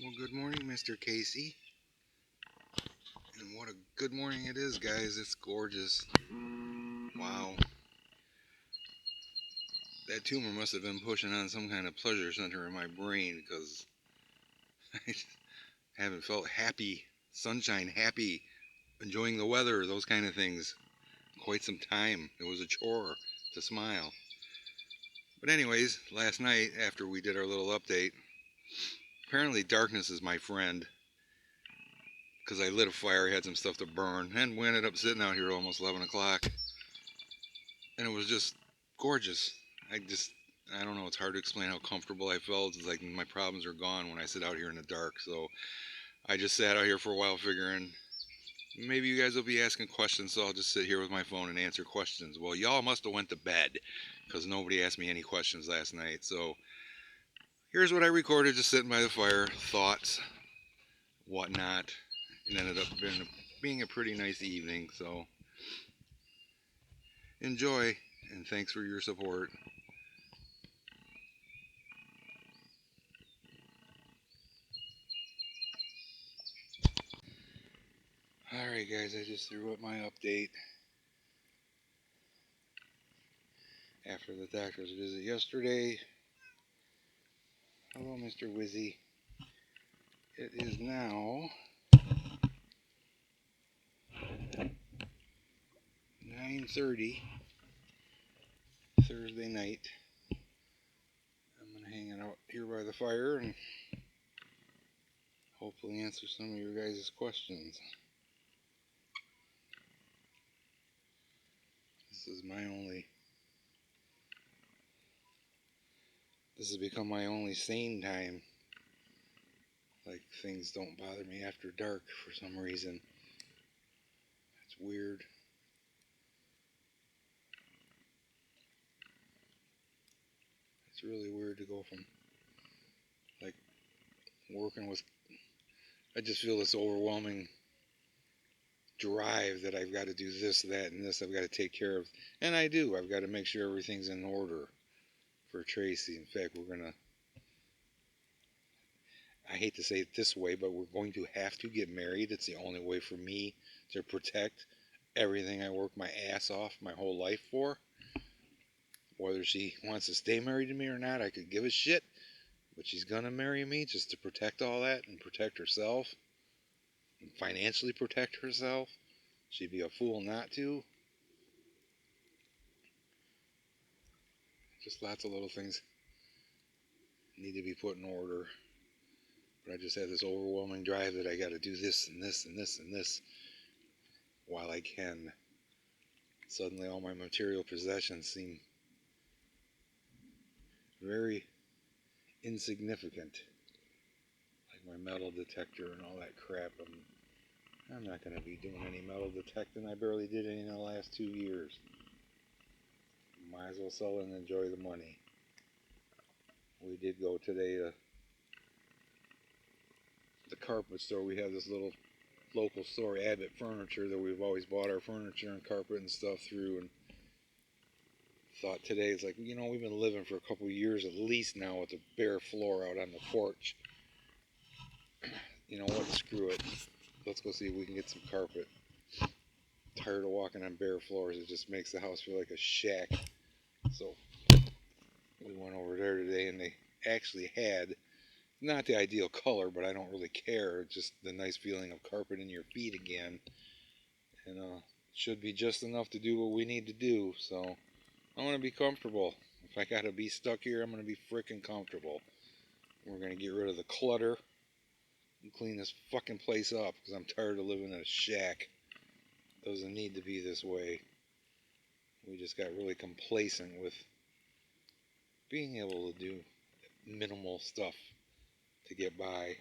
Well, good morning, Mr. Casey. And what a good morning it is, guys. It's gorgeous. Wow. That tumor must have been pushing on some kind of pleasure center in my brain because I haven't felt happy, sunshine, happy, enjoying the weather, those kind of things, quite some time. It was a chore to smile. But, anyways, last night after we did our little update, apparently darkness is my friend because I lit a fire, had some stuff to burn, and we ended up sitting out here almost 11 o'clock. And it was just gorgeous. I just, I don't know, it's hard to explain how comfortable I felt. It's like my problems are gone when I sit out here in the dark. So I just sat out here for a while figuring maybe you guys will be asking questions, so I'll just sit here with my phone and answer questions. Well, y'all must have went to bed because nobody asked me any questions last night. So here's what I recorded just sitting by the fire, thoughts, whatnot. It ended up being a pretty nice evening. So enjoy, and thanks for your support. Alright guys, I just threw up my update after the doctor's visit yesterday. Hello, Mr. Wizzy. It is now 9:30 Thursday night. I'm going to hang out here by the fire and hopefully answer some of your guys' questions. This has become my only sane time. Like, things don't bother me after dark for some reason. It's weird. It's really weird to go from, like, working with, I just feel this overwhelming drive that I've got to do this, that, and this. I've got to take care of, and I do. I've got to make sure everything's in order for Tracy. In fact, I hate to say it this way, but we're going to have to get married. It's the only way for me to protect everything I worked my ass off my whole life for. Whether she wants to stay married to me or not, I could give a shit. But she's going to marry me just to protect all that and protect herself and financially protect herself. She'd be a fool not to. Just lots of little things need to be put in order. But I just have this overwhelming drive that I got to do this and this and this and this while I can. Suddenly all my material possessions seem very insignificant. Like my metal detector and all that crap. I'm not going to be doing any metal detecting. I barely did any in the last 2 years. Might as well sell it and enjoy the money. We did go today to the carpet store. We have this little local store, Abbott Furniture, that we've always bought our furniture and carpet and stuff through, and thought today, it's like, we've been living for a couple of years at least now with a bare floor out on the porch. You know what, screw it. Let's go see if we can get some carpet. Tired of walking on bare floors. It just makes the house feel like a shack. So we went over there today, and they actually had, not the ideal color, but I don't really care, just the nice feeling of carpet in your feet again. And should be just enough to do what we need to do. So I want to be comfortable. If I gotta be stuck here, I'm gonna be freaking comfortable. We're gonna get rid of the clutter and clean this fucking place up because I'm tired of living in a shack. Doesn't need to be this way. We just got really complacent with being able to do minimal stuff to get by.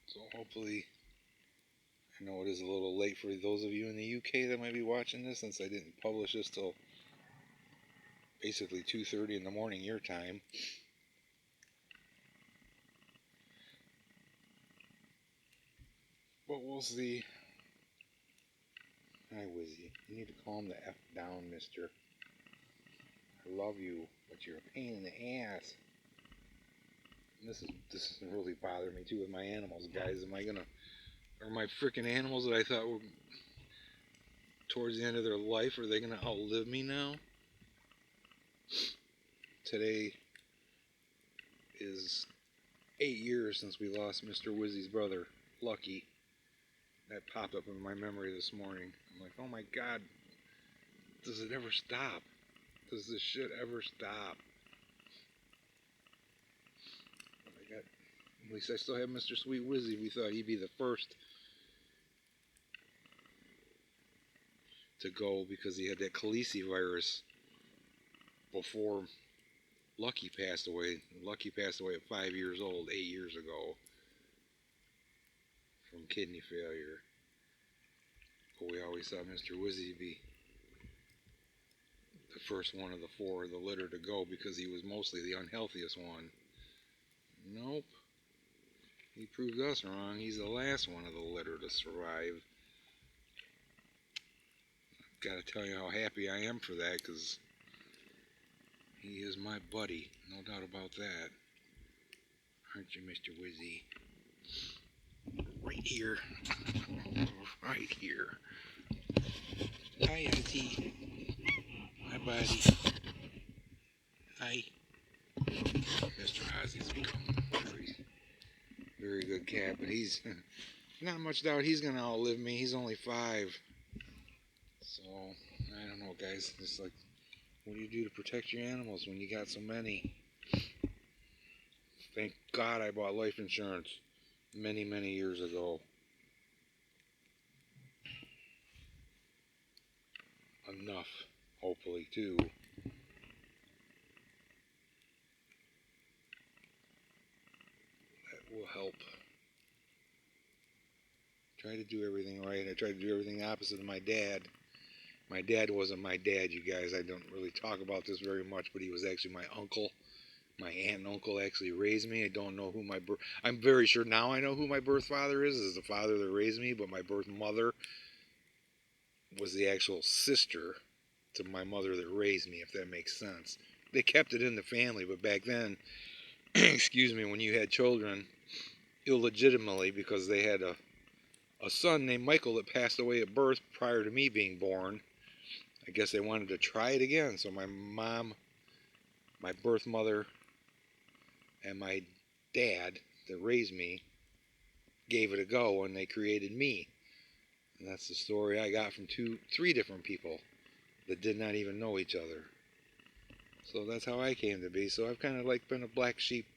So hopefully, I know it is a little late for those of you in the UK that might be watching this, since I didn't publish this till basically 2:30 in the morning your time. But we'll see. Hi, Wizzy. You need to calm the F down, mister. I love you, but you're a pain in the ass. And this is really bothering me too with my animals, guys. Are my freaking animals that I thought were towards the end of their life, are they gonna outlive me now? Today is 8 years since we lost Mr. Wizzy's brother, Lucky. That popped up in my memory this morning. I'm like, oh my God, does it ever stop? Does this shit ever stop? At least I still have Mr. Sweet Wizzy. We thought he'd be the first to go because he had that Khaleesi virus before Lucky passed away. Lucky passed away at 5 years old, 8 years ago, from kidney failure. But we always thought Mr. Wizzy be the first one of the four of the litter to go because he was mostly the unhealthiest one. Nope. He proved us wrong. He's the last one of the litter to survive. Gotta tell you how happy I am for that, because he is my buddy. No doubt about that. Aren't you, Mr. Wizzy? Right here. Right here. Hi, Auntie. Hi, buddy. Hi. Mr. Ozzy's become a very, very good cat, but he's not much doubt he's gonna outlive me. He's only 5. So, I don't know, guys. It's like, what do you do to protect your animals when you got so many? Thank God I bought life insurance many, many years ago. Enough, hopefully, too. That will help. Try to do everything right. I tried to do everything the opposite of my dad. My dad wasn't my dad, you guys. I don't really talk about this very much, but he was actually my uncle. My aunt and uncle actually raised me. I don't know who I'm very sure now I know who my birth father is the father that raised me, but my birth mother was the actual sister to my mother that raised me, if that makes sense. They kept it in the family, but back then, excuse me, when you had children illegitimately because they had a son named Michael that passed away at birth prior to me being born, I guess they wanted to try it again. So my mom, my birth mother, and my dad that raised me gave it a go, and they created me. And that's the story I got from 3 different people that did not even know each other. So that's how I came to be. So I've kind of like been a black sheep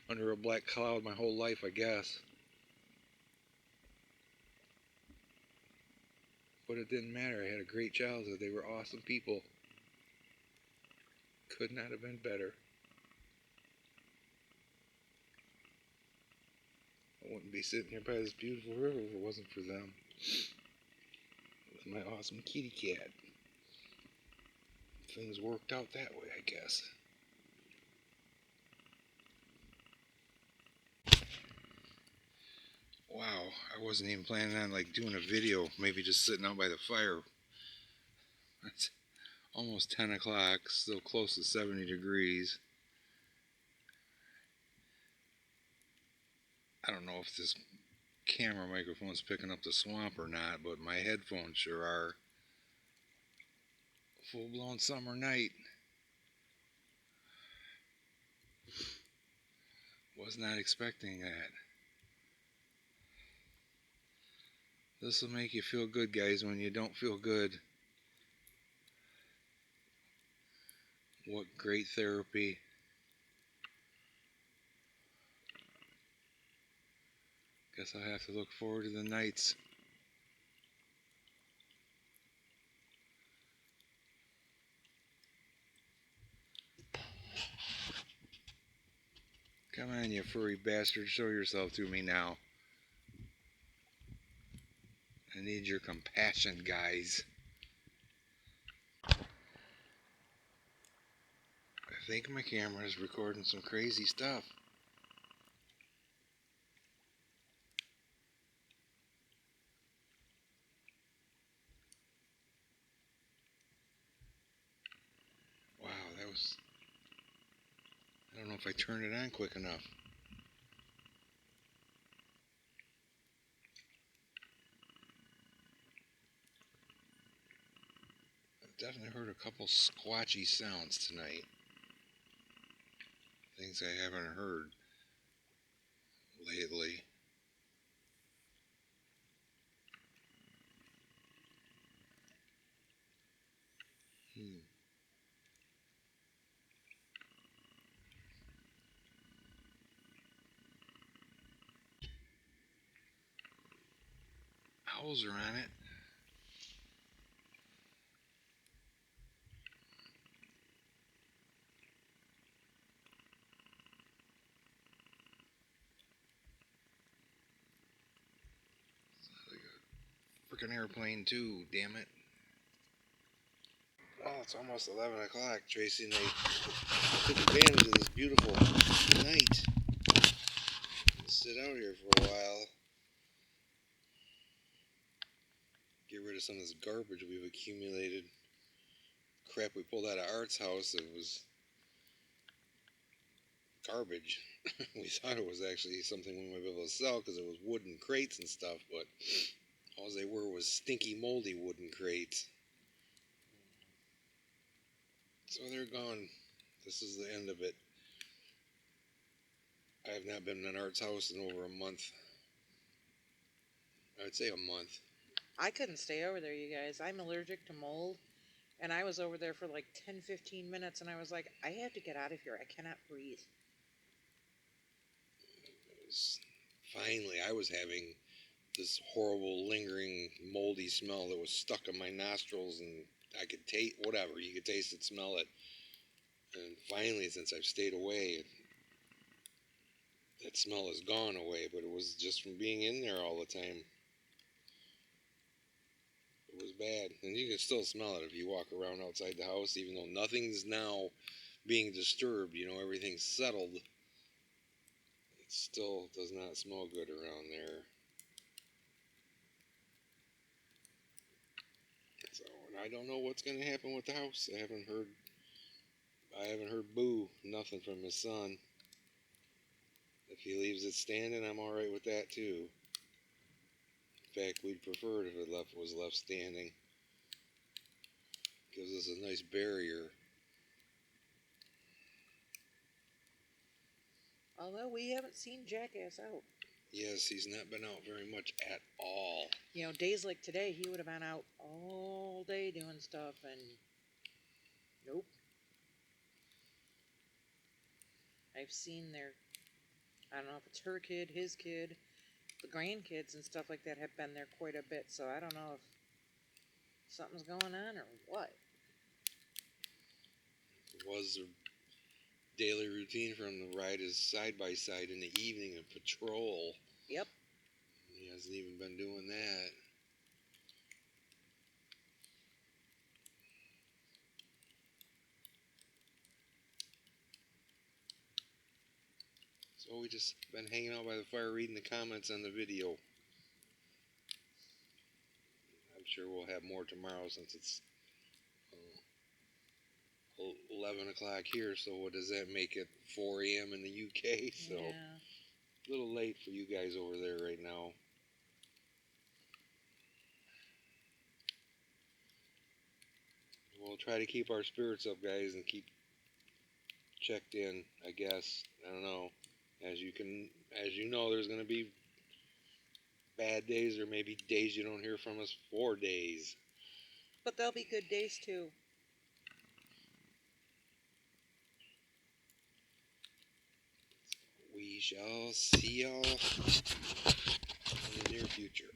under a black cloud my whole life, I guess. But it didn't matter. I had a great childhood. They were awesome people. Could not have been better. I wouldn't be sitting here by this beautiful river if it wasn't for them. With my awesome kitty cat. Things worked out that way, I guess. Wow, I wasn't even planning on like doing a video, maybe just sitting out by the fire. It's almost 10 o'clock, still close to 70 degrees. I don't know if this camera microphone's picking up the swamp or not, but my headphones sure are. Full-blown summer night. Was not expecting that. This will make you feel good, guys, when you don't feel good. What great therapy. Guess I'll have to look forward to the nights. Come on, you furry bastard, show yourself to me now. I need your compassion, guys. I think my camera is recording some crazy stuff. Wow, that was if I turned it on quick enough. I've definitely heard a couple squatchy sounds tonight. Things I haven't heard lately. Owls are on it. Freaking airplane too, damn it. Oh, it's almost 11 o'clock, Tracy, and I took advantage of this beautiful night. Sit out here for a while. Get rid of some of this garbage we've accumulated. Crap we pulled out of Art's house, it was garbage. We thought it was actually something we might be able to sell because it was wooden crates and stuff, but all they were was stinky, moldy wooden crates. So they're gone. This is the end of it. I have not been in Art's house in over a month. I'd say a month. I couldn't stay over there, you guys. I'm allergic to mold. And I was over there for like 10-15 minutes, and I was like, I have to get out of here. I cannot breathe. Finally, I was having this horrible, lingering, moldy smell that was stuck in my nostrils, and I could taste whatever. You could taste it, smell it. And finally, since I've stayed away, that smell has gone away, but it was just from being in there all the time. It was bad. And you can still smell it if you walk around outside the house, even though nothing's now being disturbed, everything's settled. It still does not smell good around there. So, and I don't know what's going to happen with the house. I haven't heard boo, nothing from his son. If he leaves it standing, I'm all right with that too. In fact, we'd prefer it if it was left standing. Gives us a nice barrier. Although we haven't seen Jackass out. Yes, he's not been out very much at all. Days like today, he would have been out all day doing stuff, and nope. I've seen I don't know if it's her kid, his kid, the grandkids and stuff like that have been there quite a bit, so I don't know if something's going on or what. It was a daily routine for him to ride his side-by-side in the evening and patrol. Yep. He hasn't even been doing that. So we just been hanging out by the fire reading the comments on the video. I'm sure we'll have more tomorrow since it's 11 o'clock here, so what does that make it? 4 a.m. in the UK, so yeah. A little late for you guys over there right now. We'll try to keep our spirits up, guys, and keep checked in, I guess. I don't know. As you know, there's going to be bad days or maybe days you don't hear from us for days. But there'll be good days too. We shall see y'all in the near future.